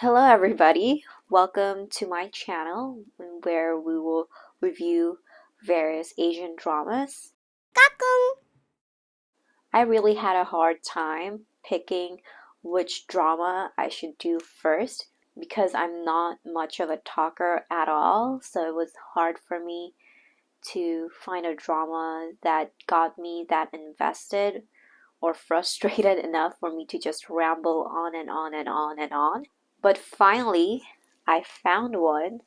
Hello, everybody. Welcome to my channel where we will review various Asian dramas. I really had a hard time picking which drama I should do first because I'm not much of a talker at all, so it was hard for me to find a drama that got me that invested or frustrated enough for me to just ramble on and on and on and on. But finally, I found one,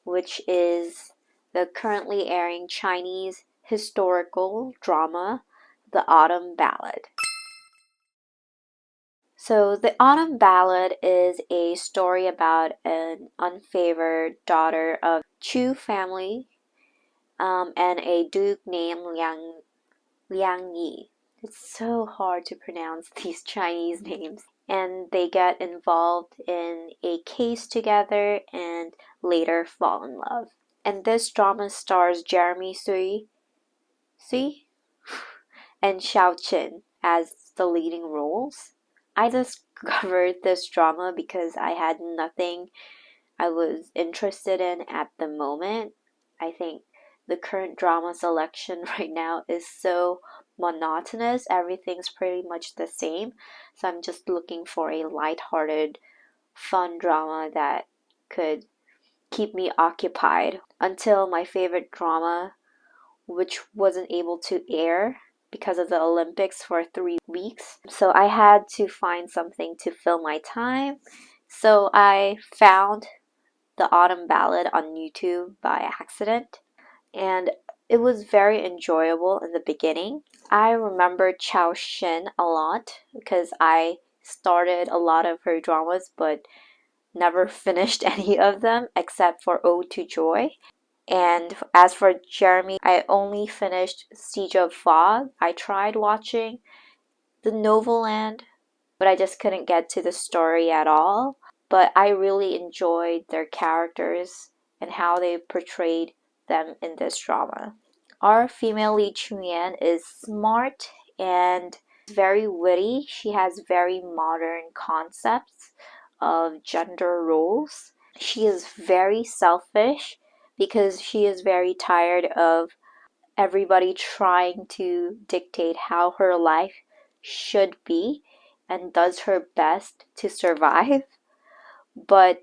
which is the currently airing Chinese historical drama, The Autumn Ballad. So, The Autumn Ballad is a story about an unfavored daughter of Chu family and a duke named Liang Yi. It's so hard to pronounce these Chinese names. And they get involved in a case together and later fall in love. And this drama stars Jeremy Sui and Xiao Qin as the leading roles. I discovered this drama because I had nothing I was interested in at the moment. I think the current drama selection right now is so monotonous. Everything's pretty much the same. So I'm just looking for a lighthearted, fun drama that could keep me occupied until my favorite drama, which wasn't able to air because of the Olympics for 3 weeks. So I had to find something to fill my time. So I found The Autumn Ballad on YouTube by accident, and it was very enjoyable in the beginning. I remember Chao Shin a lot because I started a lot of her dramas but never finished any of them except for Ode to Joy. And as for Jeremy, I only finished Siege of Fog. I tried watching the Novoland, but I just couldn't get to the story at all. But I really enjoyed their characters and how they portrayed them in this drama. Our female lead Chuyan is smart and very witty. She has very modern concepts of gender roles. She is very selfish because she is very tired of everybody trying to dictate how her life should be and does her best to survive. But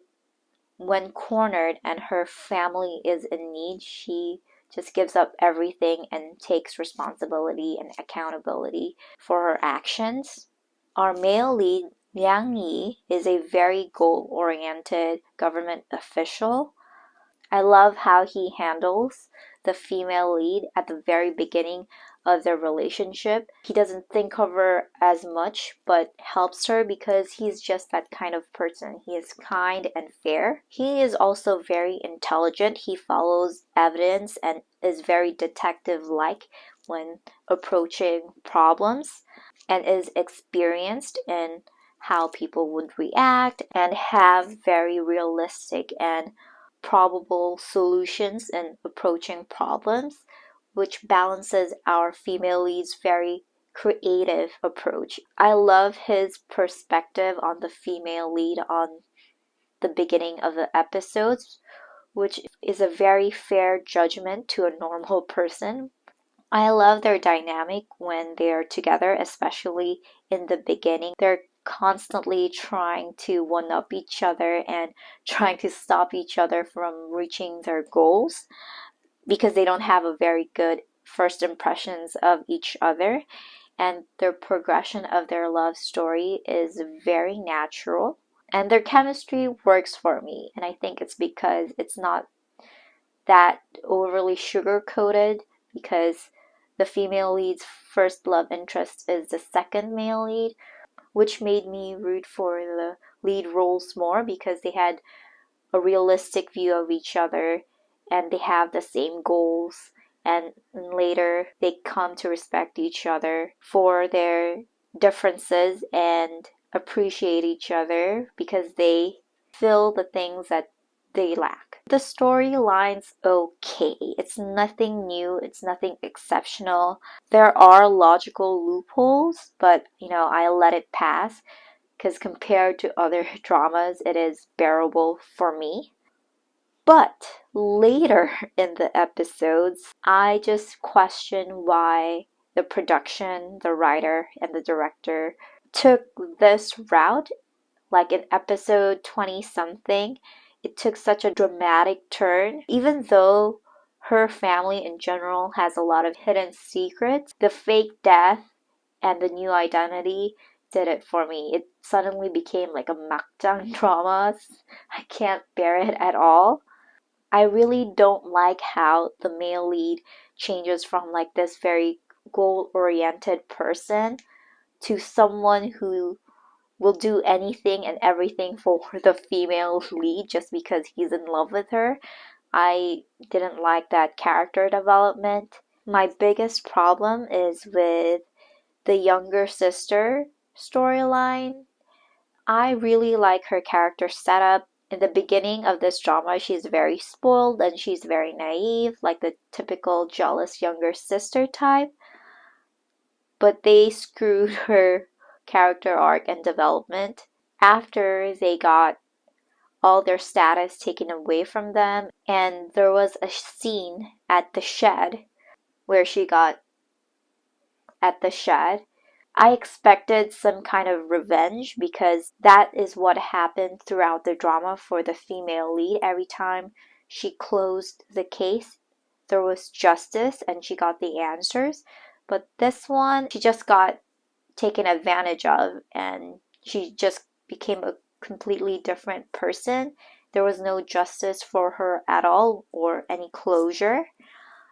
when cornered and her family is in need, she just gives up everything and takes responsibility and accountability for her actions. Our male lead, Liang Yi, is a very goal-oriented government official. I love how he handles the female lead at the very beginning of their relationship. He doesn't think of her as much, but helps her because he's just that kind of person. He is kind and fair. He is also very intelligent. He follows evidence and is very detective-like when approaching problems and is experienced in how people would react and have very realistic and probable solutions in approaching problems, which balances our female lead's very creative approach. I love his perspective on the female lead on the beginning of the episodes, which is a very fair judgment to a normal person. I love their dynamic when they're together, especially in the beginning. They're constantly trying to one up each other and trying to stop each other from reaching their goals because they don't have a very good first impressions of each other, and their progression of their love story is very natural and their chemistry works for me. And I think it's because it's not that overly sugar coated, because the female lead's first love interest is the second male lead, which made me root for the lead roles more because they had a realistic view of each other and they have the same goals, and later they come to respect each other for their differences and appreciate each other because they fill the things that they lack. The storyline's okay. It's nothing new, it's nothing exceptional. There are logical loopholes, but I let it pass because compared to other dramas, it is bearable for me. But later in the episodes, I just question why the production, the writer, and the director took this route. Like in episode 20 something, it took such a dramatic turn. Even though her family in general has a lot of hidden secrets, the fake death and the new identity did it for me. It suddenly became like a makjang drama. I can't bear it at all. I really don't like how the male lead changes from like this very goal-oriented person to someone who will do anything and everything for the female lead just because he's in love with her. I didn't like that character development. My biggest problem is with the younger sister storyline. I really like her character setup. In the beginning of this drama, she's very spoiled and she's very naive, like the typical jealous younger sister type. But they screwed her character arc and development after they got all their status taken away from them. And there was a scene at the shed where she got at the shed. I expected some kind of revenge because that is what happened throughout the drama for the female lead. Every time she closed the case, there was justice and she got the answers. But this one, she just got taken advantage of and she just became a completely different person. There was no justice for her at all or any closure.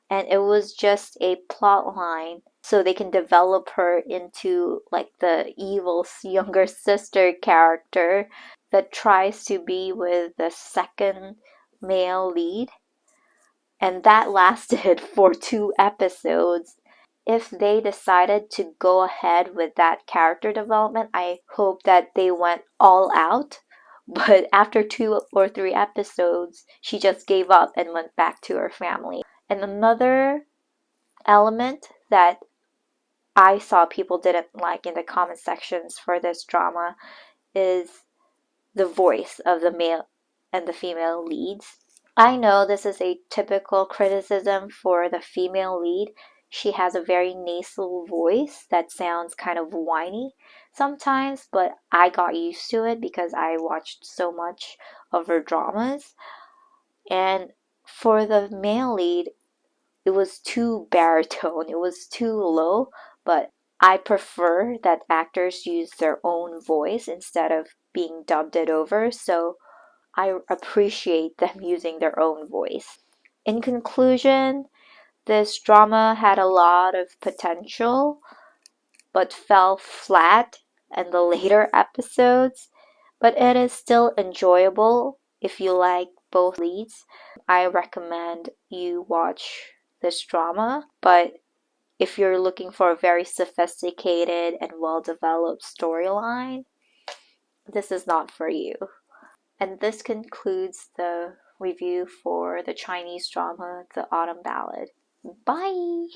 And it was just a plot line so they can develop her into like the evil younger sister character that tries to be with the second male lead. And that lasted for 2 episodes. If they decided to go ahead with that character development, I hope that they went all out. But after 2 or 3 episodes, she just gave up and went back to her family. And another element that I saw people didn't like in the comment sections for this drama is the voice of the male and the female leads. I know this is a typical criticism for the female lead. She has a very nasal voice that sounds kind of whiny sometimes, but I got used to it because I watched so much of her dramas. And for the male lead, it was too baritone, it was too low, but I prefer that actors use their own voice instead of being dubbed it over, so I appreciate them using their own voice. In conclusion, this drama had a lot of potential, but fell flat in the later episodes, but it is still enjoyable if you like both leads. I recommend you watch this drama, but if you're looking for a very sophisticated and well-developed storyline, this is not for you. And this concludes the review for the Chinese drama, The Autumn Ballad. Bye!